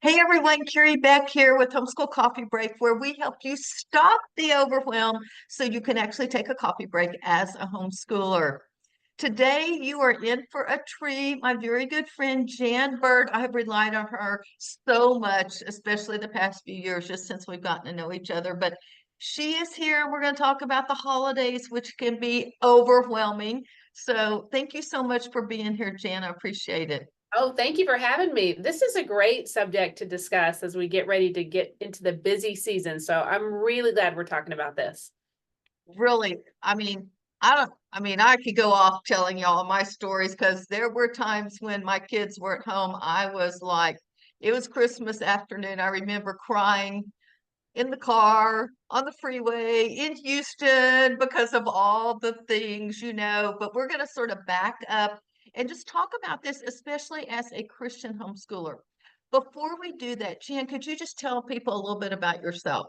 Hey everyone, Carrie Beck here with Homeschool Coffee Break, where we help you stop the overwhelm so you can actually take a coffee break as a homeschooler. Today, you are in for a treat. My very good friend Jan Burt, I have relied on her so much, especially the past few years, just since we've gotten to know each other. But she is here, and we're going to talk about the holidays, which can be overwhelming. So, thank you so much for being here, Jan. I appreciate it. Oh, thank you for having me. This is a great subject to discuss as we get ready to get into the busy season. So I'm really glad we're talking about this. Really, I could go off telling y'all my stories because there were times when my kids were at home. I was like, it was Christmas afternoon. I remember crying in the car, on the freeway, in Houston because of all the things. But we're going to sort of back up and just talk about this, especially as a Christian homeschooler. Before we do that, Jan, could you just tell people a little bit about yourself?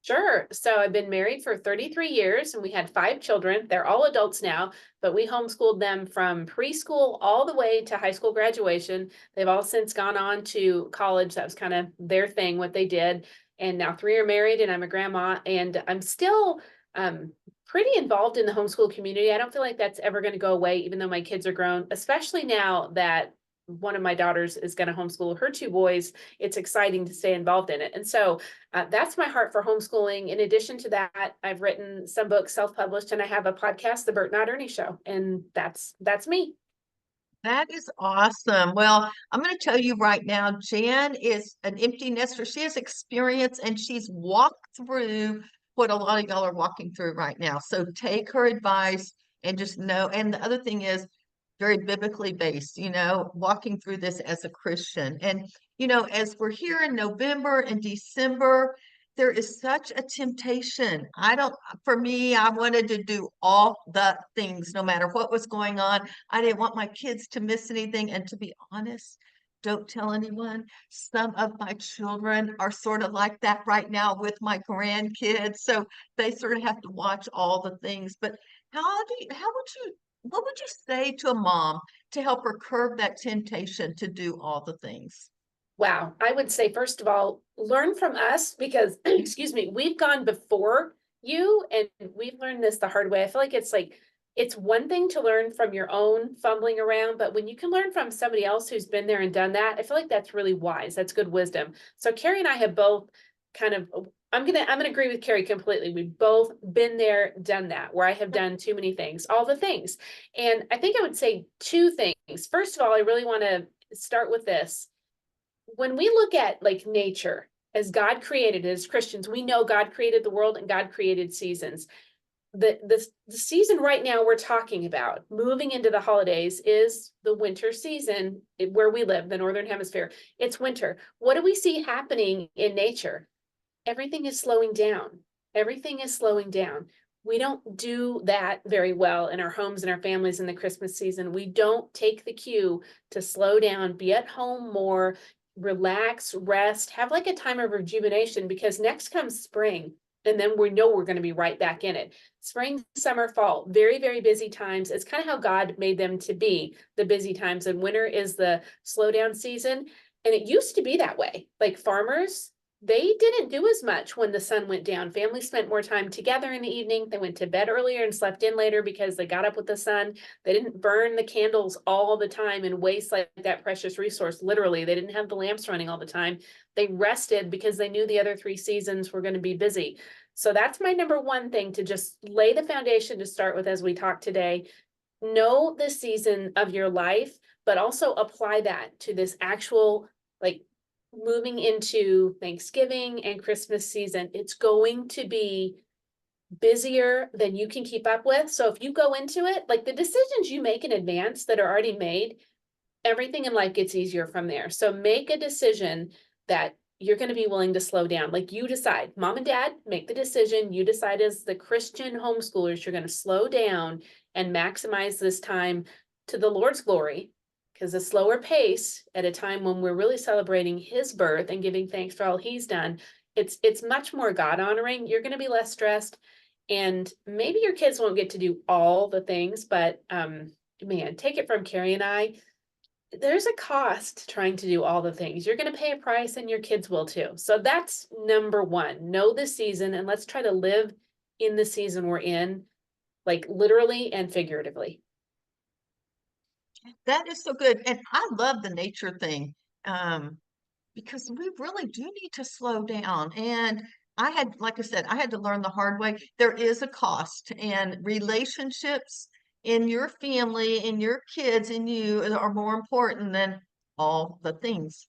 Sure. So I've been married for 33 years and we had 5 children. They're all adults now, but we homeschooled them from preschool all the way to high school graduation. They've all since gone on to college. That was kind of their thing, what they did. And now 3 are married and I'm a grandma and I'm still pretty involved in the homeschool community. I don't feel like that's ever going to go away, even though my kids are grown, especially now that one of my daughters is going to homeschool her 2 boys. It's exciting to stay involved in it. And so that's my heart for homeschooling. In addition to that, I've written some books, self-published, and I have a podcast, The Burt Not Ernie Show, and that's me. That is awesome. Well, I'm going to tell you right now, Jan is an empty nester. She has experience and she's walked through what a lot of y'all are walking through right now. So take her advice and just know. And the other thing is very biblically based, walking through this as a Christian. And, as we're here in November and December, there is such a temptation. For me, I wanted to do all the things no matter what was going on. I didn't want my kids to miss anything. And to be honest, don't tell anyone. Some of my children are sort of like that right now with my grandkids. So they sort of have to watch all the things. But what would you say to a mom to help her curb that temptation to do all the things? Wow. I would say, first of all, learn from us because, excuse me, we've gone before you and we've learned this the hard way. I feel like it's one thing to learn from your own fumbling around, but when you can learn from somebody else who's been there and done that, I feel like that's really wise. That's good wisdom. So Carrie and I have both kind of I'm gonna agree with Carrie completely. We've both been there, done that, where I have done too many things, all the things. And I think I would say 2 things. First of all, I really want to start with this. When we look at like nature as God created it, as Christians, we know God created the world and God created seasons. The season right now we're talking about moving into the holidays is the winter season where we live, the Northern Hemisphere. It's winter. What do we see happening in nature? Everything is slowing down. Everything is slowing down. We don't do that very well in our homes and our families in the Christmas season. We don't take the cue to slow down, be at home more, relax, rest, have like a time of rejuvenation because next comes spring. And then we know we're going to be right back in it. Spring, summer, fall, very, very busy times. It's kind of how God made them to be, the busy times. And winter is the slow down season. And it used to be that way. Like farmers, they didn't do as much when the sun went down. Families spent more time together in the evening. They went to bed earlier and slept in later because they got up with the sun. They didn't burn the candles all the time and waste like that precious resource. Literally, they didn't have the lamps running all the time. They rested because they knew the other 3 seasons were going to be busy. So that's my number one thing to just lay the foundation to start with as we talk today. Know the season of your life, but also apply that to this actual like moving into Thanksgiving and Christmas season. It's going to be busier than you can keep up with. So if you go into it, like the decisions you make in advance that are already made, everything in life gets easier from there. So make a decision that you're going to be willing to slow down. Like you decide, mom and dad, make the decision. You decide as the Christian homeschoolers, you're going to slow down and maximize this time to the Lord's glory. Because a slower pace at a time when we're really celebrating his birth and giving thanks for all he's done, it's much more God honoring. You're going to be less stressed, and maybe your kids won't get to do all the things, but man, take it from Carrie and I. there's a cost trying to do all the things. You're going to pay a price and your kids will too. So that's number one. Know the season and let's try to live in the season we're in, like literally and figuratively. That is so good. And I love the nature thing. Because we really do need to slow down. And I had, like I said, I had to learn the hard way. There is a cost, and relationships in your family, in your kids, in you are more important than all the things.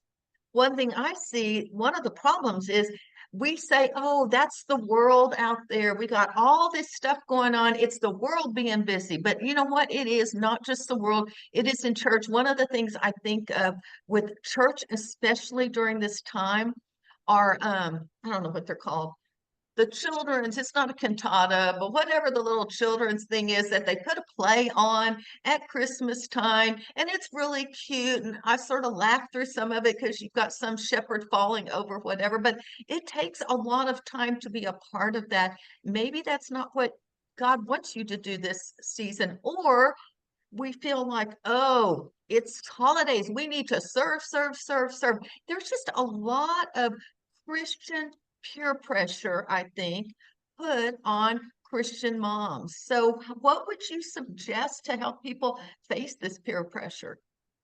One thing I see, one of the problems is we say, oh, that's the world out there. We got all this stuff going on. It's the world being busy. But you know what? It is not just the world, it is in church. One of the things I think of with church, especially during this time, are I don't know what they're called, the children's, it's not a cantata, but whatever the little children's thing is that they put a play on at Christmas time, and it's really cute. And I sort of laugh through some of it because you've got some shepherd falling over, whatever, but it takes a lot of time to be a part of that. Maybe that's not what God wants you to do this season, or we feel like, oh, it's holidays. We need to serve, serve, serve, serve. There's just a lot of Christian peer pressure, I think, put on Christian moms. So, what would you suggest to help people face this peer pressure?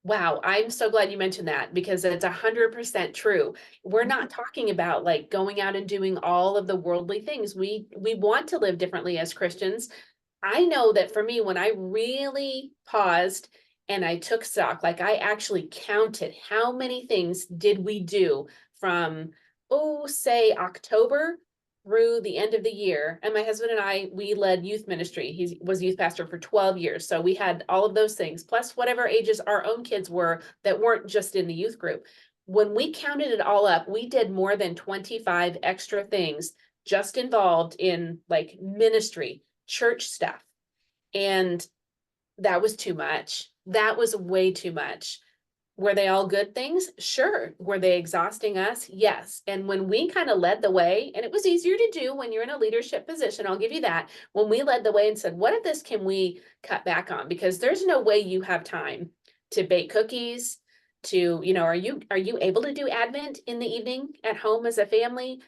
Wow, I'm so glad you mentioned that because it's 100% true. We're not talking about like going out and doing all of the worldly things. We want to live differently as Christians. I know that for me, when I really paused and I took stock, like I actually counted how many things did we do from, oh, say October through the end of the year. And my husband and I, we led youth ministry. He was youth pastor for 12 years. So we had all of those things, plus whatever ages our own kids were that weren't just in the youth group. When we counted it all up, we did more than 25 extra things just involved in like ministry, church stuff. And that was too much. That was way too much. Were they all good things? Sure. Were they exhausting us? Yes. And when we kind of led the way, and it was easier to do when you're in a leadership position, I'll give you that. When we led the way and said, what of this can we cut back on? Because there's no way you have time to bake cookies, to, are you able to do Advent in the evening at home as a family?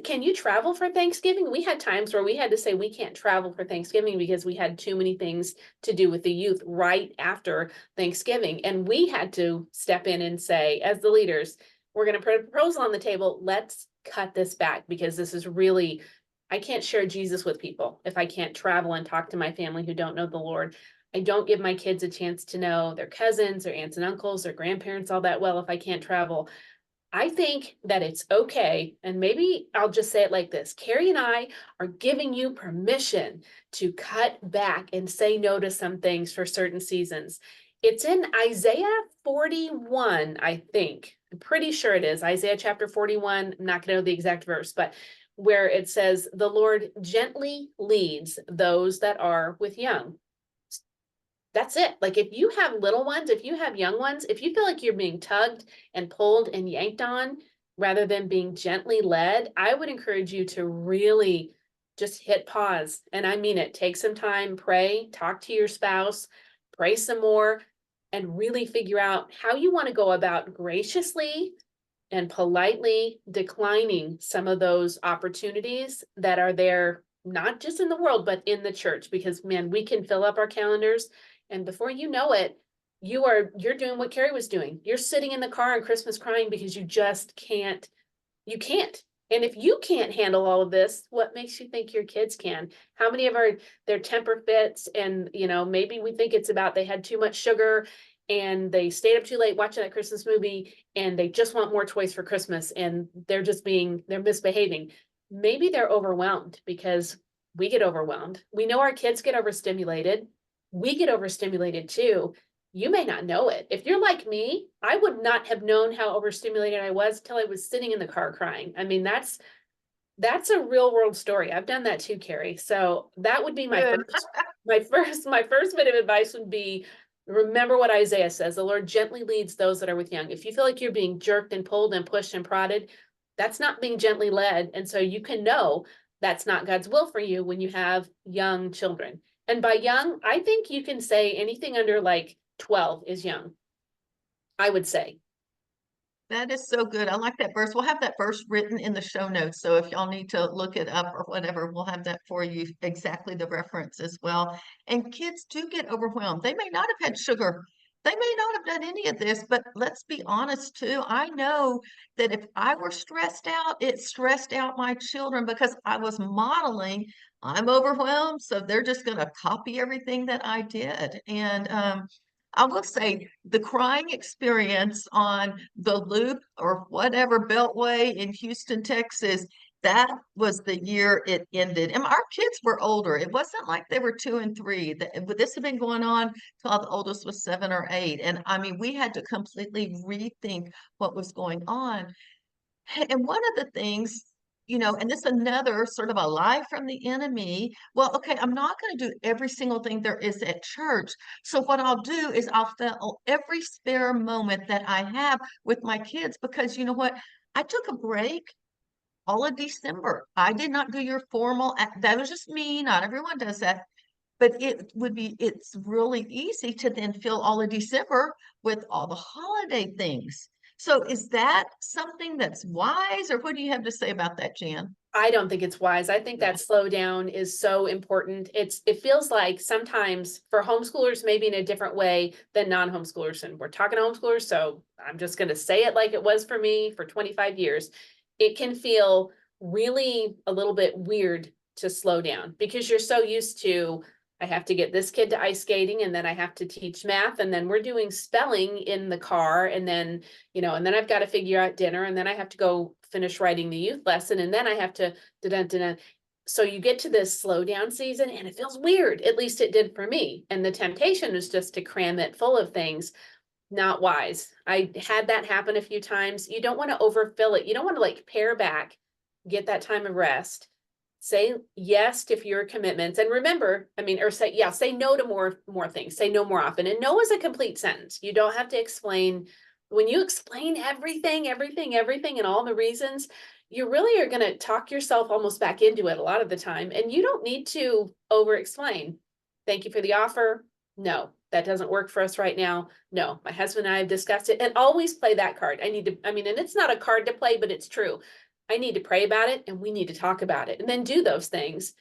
Can you travel for Thanksgiving? We had times where we had to say we can't travel for Thanksgiving because we had too many things to do with the youth right after Thanksgiving. And we had to step in and say, as the leaders, we're going to put a proposal on the table. Let's cut this back because this is really, I can't share Jesus with people if I can't travel and talk to my family who don't know the Lord. I don't give my kids a chance to know their cousins, their aunts and uncles, their grandparents all that well if I can't travel. I think that it's okay, and maybe I'll just say it like this. Carrie and I are giving you permission to cut back and say no to some things for certain seasons. It's in Isaiah 41, I think. I'm pretty sure it is. Isaiah chapter 41. I'm not going to know the exact verse, but where it says, the Lord gently leads those that are with young. That's it. Like if you have little ones, if you have young ones, if you feel like you're being tugged and pulled and yanked on rather than being gently led, I would encourage you to really just hit pause. And I mean it. Take some time, pray, talk to your spouse, pray some more, and really figure out how you want to go about graciously and politely declining some of those opportunities that are there, not just in the world, but in the church, because man, we can fill up our calendars. And before you know it, you're doing what Carrie was doing. You're sitting in the car on Christmas crying because you just can't, you can't. And if you can't handle all of this, what makes you think your kids can? How many of their temper fits and, maybe we think it's about they had too much sugar and they stayed up too late watching that Christmas movie and they just want more toys for Christmas and they're misbehaving. Maybe they're overwhelmed because we get overwhelmed. We know our kids get overstimulated. We get overstimulated too. You may not know it. If you're like me, I would not have known how overstimulated I was till I was sitting in the car crying. I mean, that's a real world story. I've done that too, Carrie. So that would be my first bit of advice would be, remember what Isaiah says, the Lord gently leads those that are with young. If you feel like you're being jerked and pulled and pushed and prodded, that's not being gently led. And so you can know that's not God's will for you when you have young children. And by young, I think you can say anything under like 12 is young. I would say. That is so good. I like that verse. We'll have that verse written in the show notes. So if y'all need to look it up or whatever, we'll have that for you, exactly the reference as well. And kids do get overwhelmed. They may not have had sugar. They may not have done any of this, but let's be honest too. I know that if I were stressed out, it stressed out my children because I was modeling. I'm overwhelmed, so they're just going to copy everything that I did. And I will say the crying experience on the Loop or whatever Beltway in Houston, Texas, that was the year it ended. And our kids were older. It wasn't like they were 2 and 3. This had been going on till the oldest was 7 or 8. And I mean, we had to completely rethink what was going on. And one of the things, and this another sort of a lie from the enemy. Well, okay, I'm not going to do every single thing there is at church. So what I'll do is I'll fill every spare moment that I have with my kids because you know what? I took a break all of December. I did not do your formal, that was just me. Not everyone does that. But it's really easy to then fill all of December with all the holiday things. So is that something that's wise, or what do you have to say about that, Jan? I don't think it's wise. I think that slowdown is so important. It feels like sometimes for homeschoolers, maybe in a different way than non-homeschoolers. And we're talking to homeschoolers, so I'm just going to say it like it was for me for 25 years. It can feel really a little bit weird to slow down because you're so used to, I have to get this kid to ice skating and then I have to teach math and then we're doing spelling in the car and then, and then I've got to figure out dinner and then I have to go finish writing the youth lesson and then I have to da-da-da-da. So you get to this slow down season and it feels weird. At least it did for me. And the temptation is just to cram it full of things. Not wise. I had that happen a few times. You don't want to overfill it. You don't want to like pare back, get that time of rest. Say yes to fewer commitments. And remember, or say no to more things. Say no more often. And no is a complete sentence. You don't have to explain. When you explain everything, and all the reasons, you really are going to talk yourself almost back into it a lot of the time. And you don't need to over explain. Thank you for the offer. No, that doesn't work for us right now. No, my husband and I have discussed it, and always play that card. And it's not a card to play, but it's true. I need to pray about it and we need to talk about it and then do those things.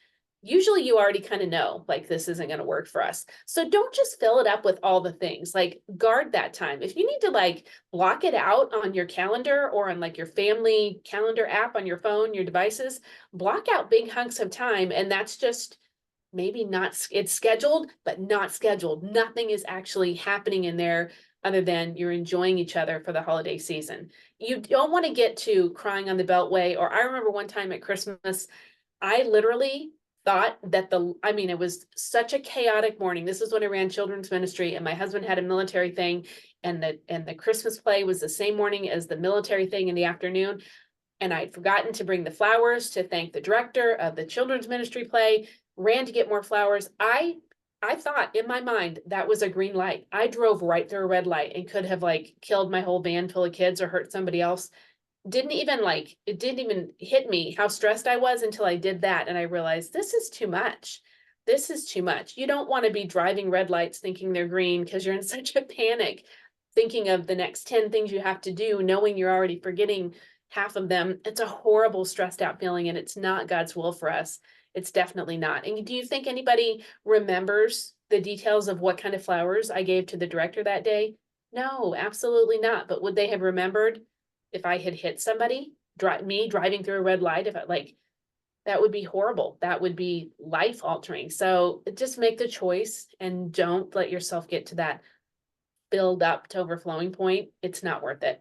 Usually you already kind of know, like, this isn't going to work for us. So don't just fill it up with all the things, like guard that time. If you need to like block it out on your calendar or on like your family calendar app on your phone, your devices, block out big hunks of time. And that's just maybe not, it's scheduled, but not scheduled. Nothing is actually happening in there other than you're enjoying each other for the holiday season. You don't want to get to crying on the Beltway. Or I remember one time at Christmas, I literally thought that it was such a chaotic morning. This is when I ran children's ministry and my husband had a military thing and the Christmas play was the same morning as the military thing in the afternoon. And I'd forgotten to bring the flowers to thank the director of the children's ministry play, ran to get more flowers. I thought in my mind that was a green light. I drove right through a red light and could have like killed my whole van full of kids or hurt somebody else. It didn't even hit me how stressed I was until I did that. And I realized this is too much. This is too much. You don't want to be driving red lights thinking they're green because you're in such a panic, thinking of the next 10 things you have to do, knowing you're already forgetting half of them. It's a horrible stressed out feeling and it's not God's will for us. It's definitely not. And do you think anybody remembers the details of what kind of flowers I gave to the director that day? No, absolutely not. But would they have remembered if I had hit somebody, me driving through a red light? That would be horrible. That would be life altering. So just make the choice and don't let yourself get to that build up to overflowing point. It's not worth it.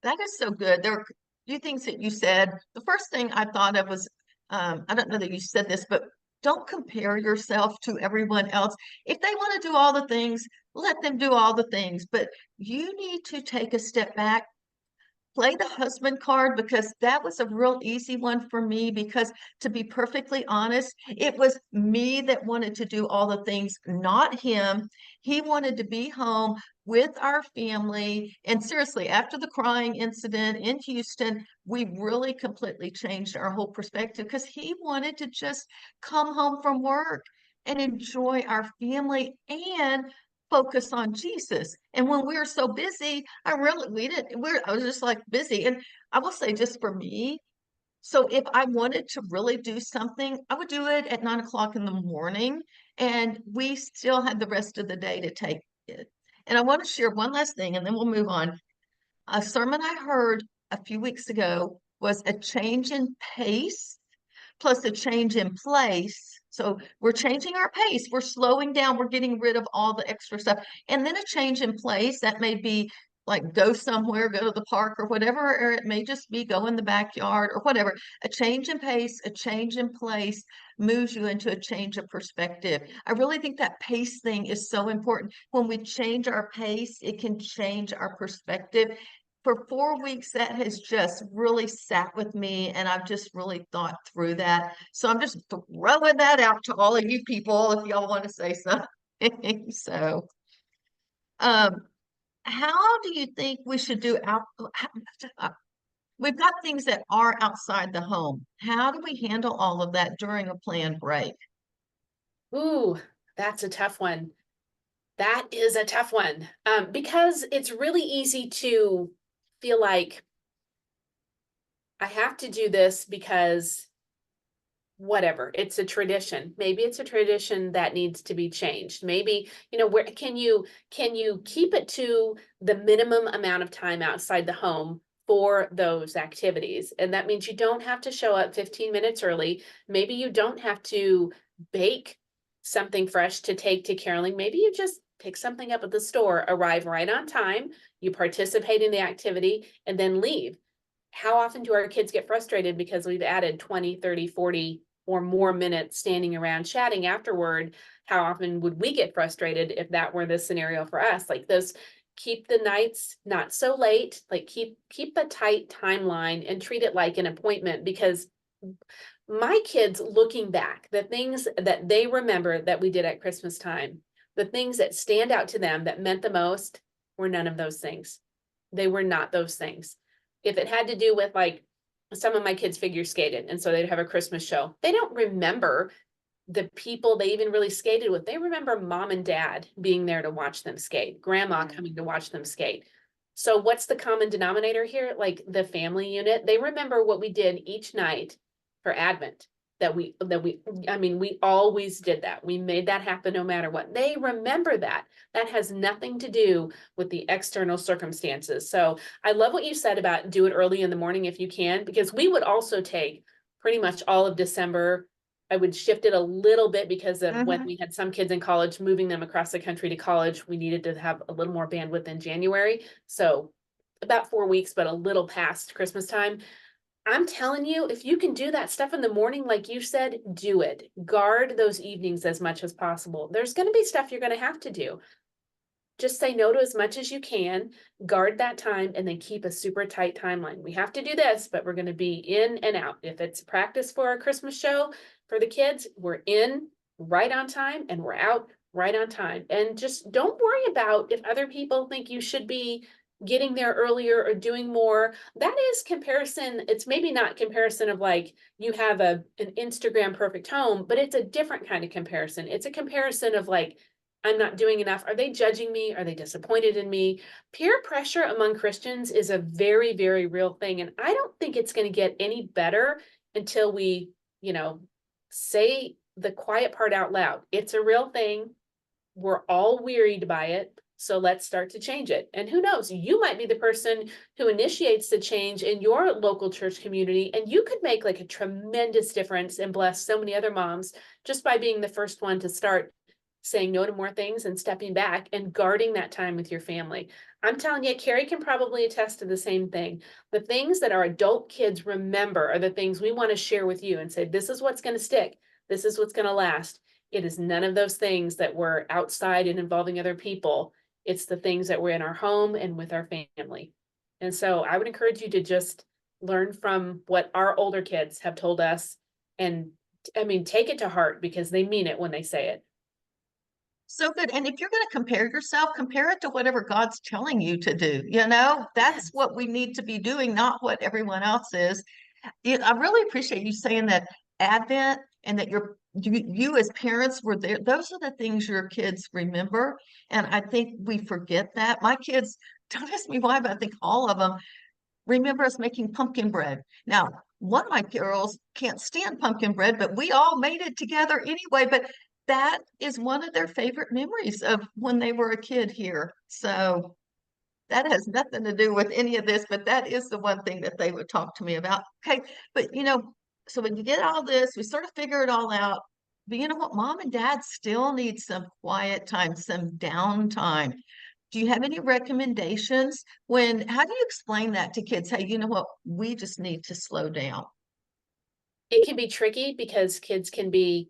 That is so good. There are a few things that you said. The first thing I thought of was, I don't know that you said this, but don't compare yourself to everyone else. If they want to do all the things, let them do all the things. But you need to take a step back, play the husband card, because that was a real easy one for me, because to be perfectly honest, it was me that wanted to do all the things, not him. He wanted to be home with our family. And seriously, after the crying incident in Houston, we really completely changed our whole perspective because he wanted to just come home from work and enjoy our family and focus on Jesus. And when we were so busy, I was just like busy. And I will say, just for me, so if I wanted to really do something, I would do it at 9 o'clock in the morning, and we still had the rest of the day to take it. And I want to share one last thing, and then we'll move on. A sermon I heard a few weeks ago was a change in pace plus a change in place. So we're changing our pace, we're slowing down, we're getting rid of all the extra stuff. And then a change in place that may be like go somewhere, go to the park or whatever, or it may just be go in the backyard or whatever. A change in pace, a change in place moves you into a change of perspective. I really think that pace thing is so important. When we change our pace, it can change our perspective. For 4 weeks, that has just really sat with me, and I've just really thought through that. So I'm just throwing that out to all of you people if y'all want to say something. So, um, how do you think we should do we've got things that are outside the home. How do we handle all of that during a planned break? Ooh, that's a tough one. That is a tough one. Because it's really easy to feel like I have to do this because whatever, it's a tradition. Maybe it's a tradition that needs to be changed. Maybe, where can you keep it to the minimum amount of time outside the home for those activities? And that means you don't have to show up 15 minutes early. Maybe you don't have to bake something fresh to take to caroling. Maybe you just pick something up at the store, arrive right on time, you participate in the activity, and then leave. How often do our kids get frustrated because we've added 20, 30, 40 or more minutes standing around chatting afterward? How often would we get frustrated if that were the scenario for us? Like those, keep the nights not so late, like keep a tight timeline and treat it like an appointment, because my kids, looking back, the things that they remember that we did at Christmas time, the things that stand out to them that meant the most were none of those things. They were not those things. If it had to do with, like, some of my kids figure skated, and so they'd have a Christmas show, they don't remember the people they even really skated with. They remember mom and dad being there to watch them skate, grandma coming to watch them skate. So what's the common denominator here? Like the family unit, they remember what we did each night for Advent. We always did that. We made that happen no matter what. They remember that. That has nothing to do with the external circumstances. So I love what you said about do it early in the morning if you can, because we would also take pretty much all of December. I would shift it a little bit because of when we had some kids in college, moving them across the country to college, we needed to have a little more bandwidth in January. So about 4 weeks, but a little past Christmas time. I'm telling you, if you can do that stuff in the morning, like you said, do it. Guard those evenings as much as possible. There's going to be stuff you're going to have to do. Just say no to as much as you can, guard that time, and then keep a super tight timeline. We have to do this, but we're going to be in and out. If it's practice for a Christmas show for the kids, we're in right on time and we're out right on time. And just don't worry about if other people think you should be getting there earlier or doing more. That is comparison. It's maybe not comparison of like you have an Instagram perfect home, but it's a different kind of comparison. It's a comparison of like, I'm not doing enough. Are they judging me? Are they disappointed in me? Peer pressure among Christians is a very, very real thing. And I don't think it's going to get any better until we, say the quiet part out loud. It's a real thing. We're all wearied by it. So let's start to change it. And who knows, you might be the person who initiates the change in your local church community, and you could make like a tremendous difference and bless so many other moms just by being the first one to start saying no to more things and stepping back and guarding that time with your family. I'm telling you, Carrie can probably attest to the same thing. The things that our adult kids remember are the things we want to share with you and say, this is what's going to stick. This is what's going to last. It is none of those things that were outside and involving other people. It's the things that were in our home and with our family. And so I would encourage you to just learn from what our older kids have told us. And take it to heart because they mean it when they say it. So good. And if you're going to compare yourself, compare it to whatever God's telling you to do. That's what we need to be doing, not what everyone else is. I really appreciate you saying that Advent and that you're you as parents were there. Those are the things your kids remember. And I think we forget that. My kids, don't ask me why, but I think all of them remember us making pumpkin bread. Now, one of my girls can't stand pumpkin bread, but we all made it together anyway. But that is one of their favorite memories of when they were a kid here. So that has nothing to do with any of this, but that is the one thing that they would talk to me about. Okay, but so when you get all this, we sort of figure it all out. But you know what? Mom and dad still need some quiet time, some downtime. Do you have any recommendations how do you explain that to kids? Hey, you know what? We just need to slow down. It can be tricky because kids can be,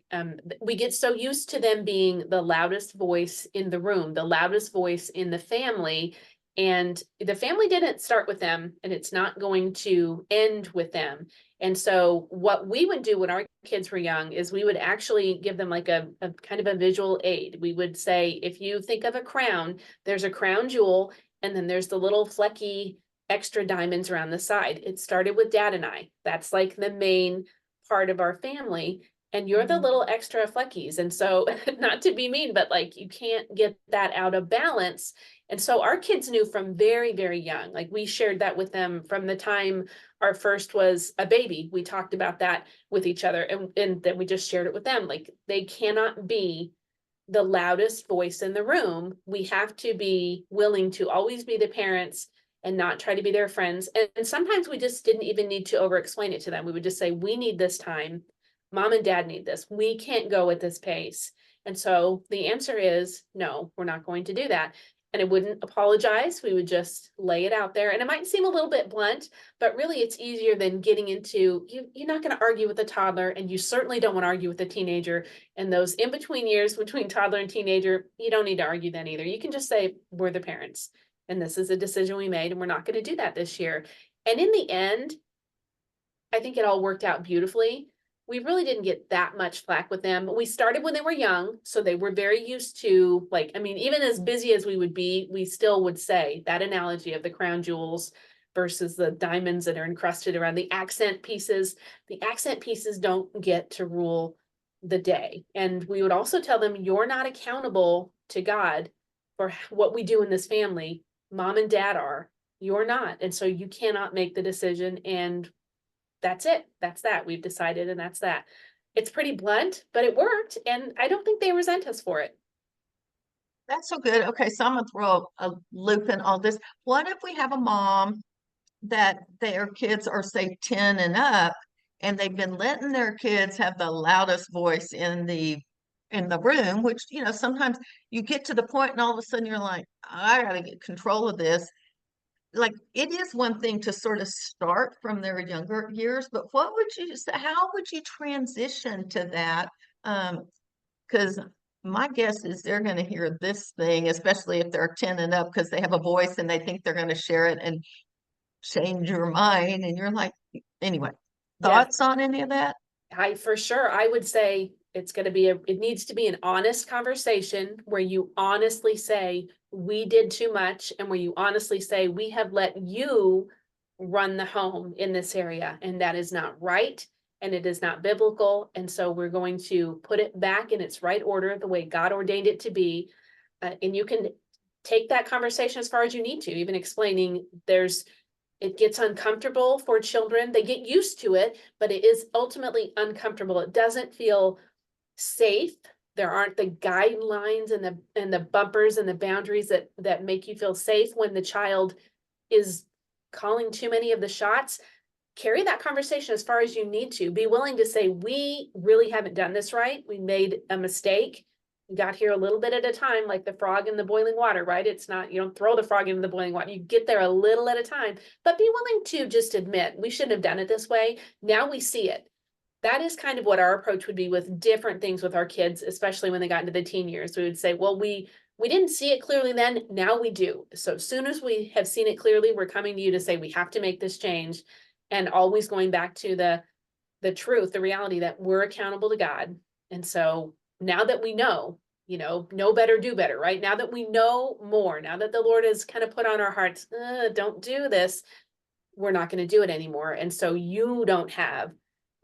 we get so used to them being the loudest voice in the room, the loudest voice in the family. And the family didn't start with them, and it's not going to end with them. And so what we would do when our kids were young is we would actually give them like a kind of a visual aid. We would say, if you think of a crown, there's a crown jewel, and then there's the little flecky extra diamonds around the side. It started with dad and I. That's like the main part of our family, and you're the little extra fleckies. And so not to be mean, but like you can't get that out of balance. And so our kids knew from very, very young, like we shared that with them from the time our first was a baby. We talked about that with each other, and then we just shared it with them. Like they cannot be the loudest voice in the room. We have to be willing to always be the parents and not try to be their friends. And sometimes we just didn't even need to over explain it to them. We would just say, we need this time. Mom and dad need this. We can't go at this pace. And so the answer is no, we're not going to do that. And I wouldn't apologize. We would just lay it out there. And it might seem a little bit blunt, but really it's easier than getting into, you're not going to argue with a toddler, and you certainly don't want to argue with a teenager. And those in between years between toddler and teenager, you don't need to argue then either. You can just say, we're the parents, and this is a decision we made, and we're not going to do that this year. And in the end, I think it all worked out beautifully. We really didn't get that much flack with them. We started when they were young, so they were very used to, like, I mean, even as busy as we would be, we still would say that analogy of the crown jewels versus the diamonds that are encrusted around the accent pieces. The accent pieces don't get to rule the day. And we would also tell them, you're not accountable to God for what we do in this family. Mom and dad are. You're not. And so you cannot make the decision, and that's it. That's that. We've decided, and that's that. It's pretty blunt, but it worked, and I don't think they resent us for it. That's so good. Okay, so I'm gonna throw a loop in all this. What if we have a mom that their kids are, say, 10 and up, and they've been letting their kids have the loudest voice in the room, which sometimes you get to the point and all of a sudden you're like, I gotta get control of this. Like, it is one thing to sort of start from their younger years, but what would you say, how would you transition to that? Because my guess is they're going to hear this thing, especially if they're 10 and up, because they have a voice and they think they're going to share it and change your mind. And you're like, anyway, Yes, thoughts on any of that? for sure, I would say it needs to be an honest conversation where you honestly say, we did too much, and where you honestly say, we have let you run the home in this area, and that is not right, and it is not biblical. And so we're going to put it back in its right order, the way God ordained it to be. And you can take that conversation as far as you need to, even explaining it gets uncomfortable for children. They get used to it, but it is ultimately uncomfortable. It doesn't feel safe. There aren't the guidelines and the bumpers and the boundaries that make you feel safe when the child is calling too many of the shots. Carry that conversation as far as you need to. Be willing to say, we really haven't done this right. We made a mistake. We got here a little bit at a time, like the frog in the boiling water, right? It's not, you don't throw the frog into the boiling water. You get there a little at a time, but be willing to just admit, we shouldn't have done it this way. Now we see it. That is kind of what our approach would be with different things with our kids, especially when they got into the teen years. We would say, well, we didn't see it clearly then, now we do. So as soon as we have seen it clearly, we're coming to you to say, we have to make this change. And always going back to the truth, the reality that we're accountable to God. And so now that we know better, do better, right? Now that we know more, now that the Lord has kind of put on our hearts, don't do this, we're not going to do it anymore. And so you don't have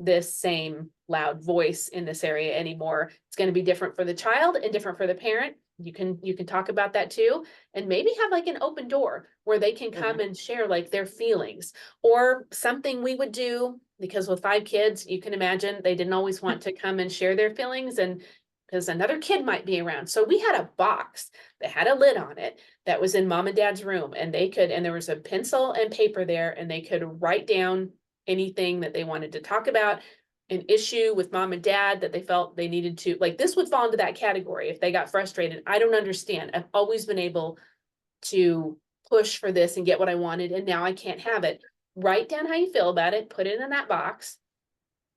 this same loud voice in this area anymore. It's going to be different for the child and different for the parent. You can talk about that too, and maybe have like an open door where they can come and share like their feelings, or something we would do, because with 5 kids, you can imagine they didn't always want to come and share their feelings, and because another kid might be around. So we had a box that had a lid on it that was in mom and dad's room, and there was a pencil and paper there, and they could write down anything that they wanted to talk about, an issue with mom and dad that they felt they needed to, like, this would fall into that category if they got frustrated. I don't understand. I've always been able to push for this and get what I wanted, and now I can't have it. Write down how you feel about it, put it in that box,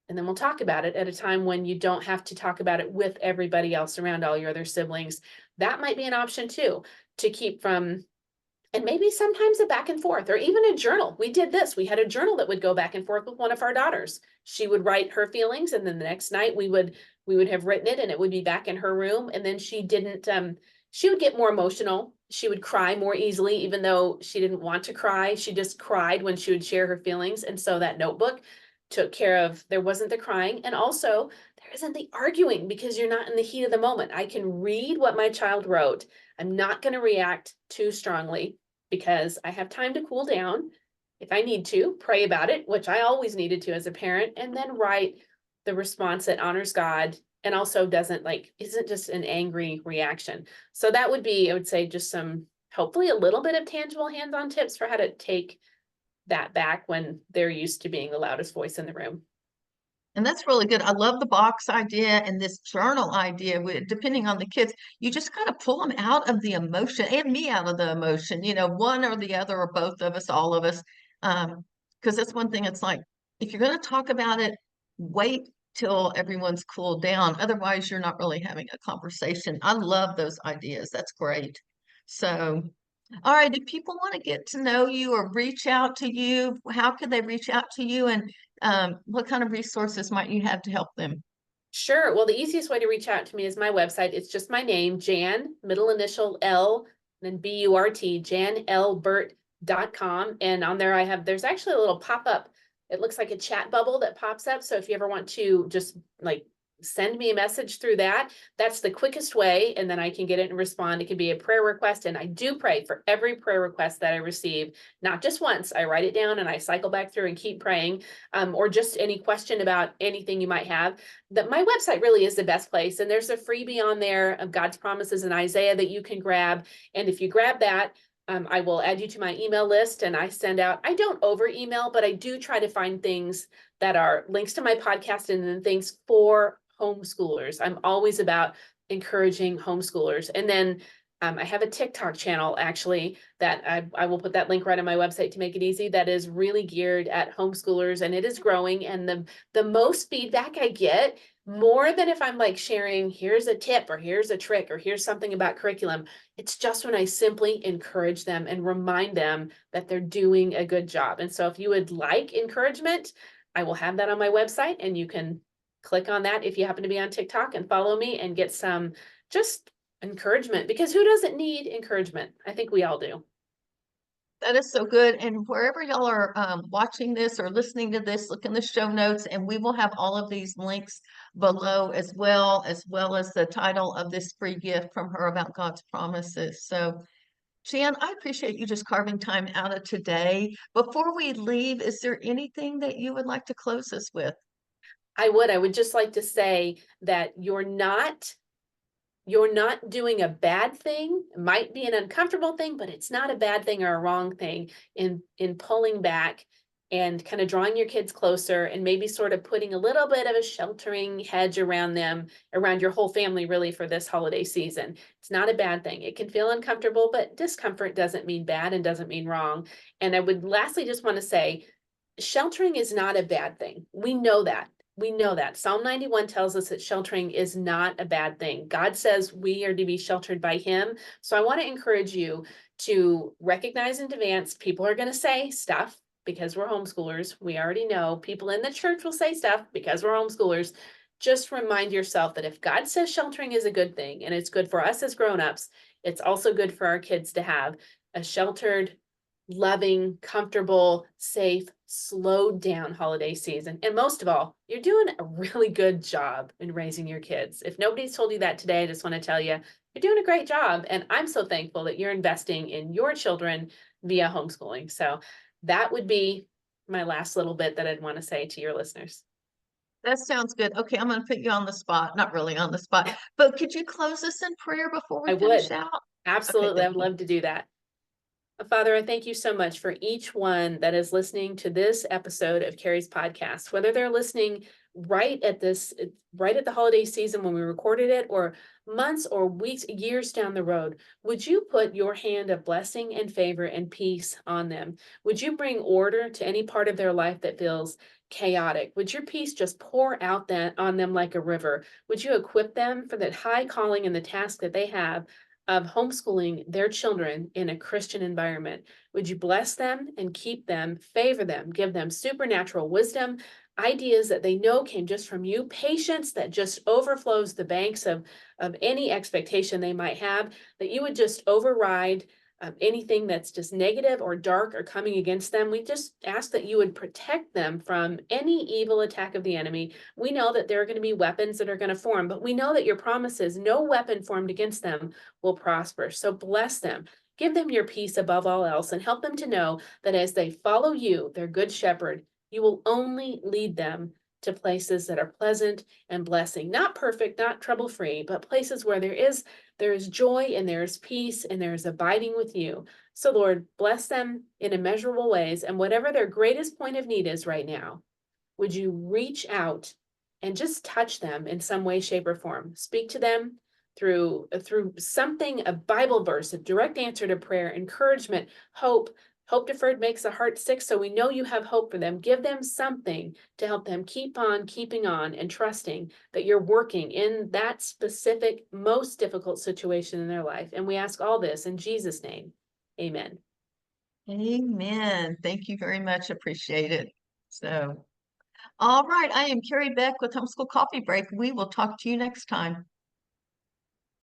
and then we'll talk about it at a time when you don't have to talk about it with everybody else around, all your other siblings. That might be an option too, to keep from. And maybe sometimes a back and forth, or even a journal. We did this. We had a journal that would go back and forth with one of our daughters. She would write her feelings, and then the next night we would have written it, and it would be back in her room. And then she would get more emotional. She would cry more easily, even though she didn't want to cry. She just cried when she would share her feelings. And so that notebook took care of, there wasn't the crying, and also there isn't the arguing, because you're not in the heat of the moment. I can read what my child wrote. I'm not going to react too strongly, because I have time to cool down. If I need to, pray about it, which I always needed to as a parent, and then write the response that honors God and also isn't just an angry reaction. So that would be, I would say, just some, hopefully a little bit of tangible hands-on tips for how to take that back when they're used to being the loudest voice in the room. And that's really good. I love the box idea and this journal idea. Depending on the kids, you just kind of pull them out of the emotion, and me out of the emotion, one or the other, or both of us, all of us. Because that's one thing. It's like, if you're going to talk about it, wait till everyone's cooled down. Otherwise, you're not really having a conversation. I love those ideas. That's great. So, all right, if people want to get to know you or reach out to you, how could they reach out to you, and what kind of resources might you have to help them? Sure. Well, the easiest way to reach out to me is my website. It's just my name, Jan, middle initial L, then Burt, janlburt.com. And on there there's actually a little pop-up. It looks like a chat bubble that pops up. So if you ever want to just send me a message through that, that's the quickest way. And then I can get it and respond. It could be a prayer request. And I do pray for every prayer request that I receive, not just once. I write it down and I cycle back through and keep praying, or just any question about anything you might have. My website really is the best place. And there's a freebie on there of God's promises in Isaiah that you can grab. And if you grab that, I will add you to my email list, and I don't over email, but I do try to find things that are links to my podcast and then things for homeschoolers. I'm always about encouraging homeschoolers. And then I have a TikTok channel actually that I will put that link right on my website to make it easy, that is really geared at homeschoolers, and it is growing. And the most feedback I get, more than if I'm sharing, here's a tip or here's a trick or here's something about curriculum, it's just when I simply encourage them and remind them that they're doing a good job. And so if you would like encouragement, I will have that on my website, and you can click on that if you happen to be on TikTok and follow me and get some just encouragement, because who doesn't need encouragement? I think we all do. That is so good. And wherever y'all are watching this or listening to this, look in the show notes, and we will have all of these links below, as well as the title of this free gift from her about God's promises. So, Jan, I appreciate you just carving time out of today. Before we leave, is there anything that you would like to close us with? I would just like to say that you're not doing a bad thing. It might be an uncomfortable thing, but it's not a bad thing or a wrong thing in pulling back and kind of drawing your kids closer, and maybe sort of putting a little bit of a sheltering hedge around them, around your whole family, really, for this holiday season. It's not a bad thing. It can feel uncomfortable, but discomfort doesn't mean bad and doesn't mean wrong. And I would lastly just want to say, sheltering is not a bad thing. We know that. We know that. Psalm 91 tells us that sheltering is not a bad thing. God says we are to be sheltered by him. So I want to encourage you to recognize in advance, people are going to say stuff because we're homeschoolers. We already know people in the church will say stuff because we're homeschoolers. Just remind yourself that if God says sheltering is a good thing, and it's good for us as grownups, it's also good for our kids to have a sheltered, loving, comfortable, safe slowed down holiday season. And most of all, you're doing a really good job in raising your kids. If nobody's told you that today, I just want to tell you, you're doing a great job. And I'm so thankful that you're investing in your children via homeschooling. So that would be my last little bit that I'd want to say to your listeners. That sounds good. Okay, I'm going to put you on the spot. Not really on the spot, but could you close us in prayer before we I finish would. out? Okay, Absolutely. thank I'd you. love to do that. Father, I thank you so much for each one that is listening to this episode of Carrie's podcast, whether they're listening right at the holiday season when we recorded it, or months or weeks, years down the road. Would you put your hand of blessing and favor and peace on them? Would you bring order to any part of their life that feels chaotic? Would your peace just pour out that on them like a river? Would you equip them for that high calling and the task that they have of homeschooling their children in a Christian environment? Would you bless them and keep them, favor them, give them supernatural wisdom, ideas that they know came just from you, patience that just overflows the banks of any expectation they might have, that you would just override anything that's just negative or dark or coming against them. We just ask that you would protect them from any evil attack of the enemy. We know that there are going to be weapons that are going to form, but we know that your promise is no weapon formed against them will prosper. So bless them. Give them your peace above all else, and help them to know that as they follow you, their good shepherd, you will only lead them to places that are pleasant and blessing, not perfect, not trouble-free, but places where there is joy and there is peace and there is abiding with you. So Lord, bless them in immeasurable ways, and whatever their greatest point of need is right now, would you reach out and just touch them in some way, shape, or form? Speak to them through something, a Bible verse, a direct answer to prayer, encouragement, hope. Hope deferred makes the heart sick, so we know you have hope for them. Give them something to help them keep on keeping on and trusting that you're working in that specific, most difficult situation in their life. And we ask all this in Jesus' name. Amen. Amen. Thank you very much. Appreciate it. So, all right. I am Carrie Beck with Homeschool Coffee Break. We will talk to you next time.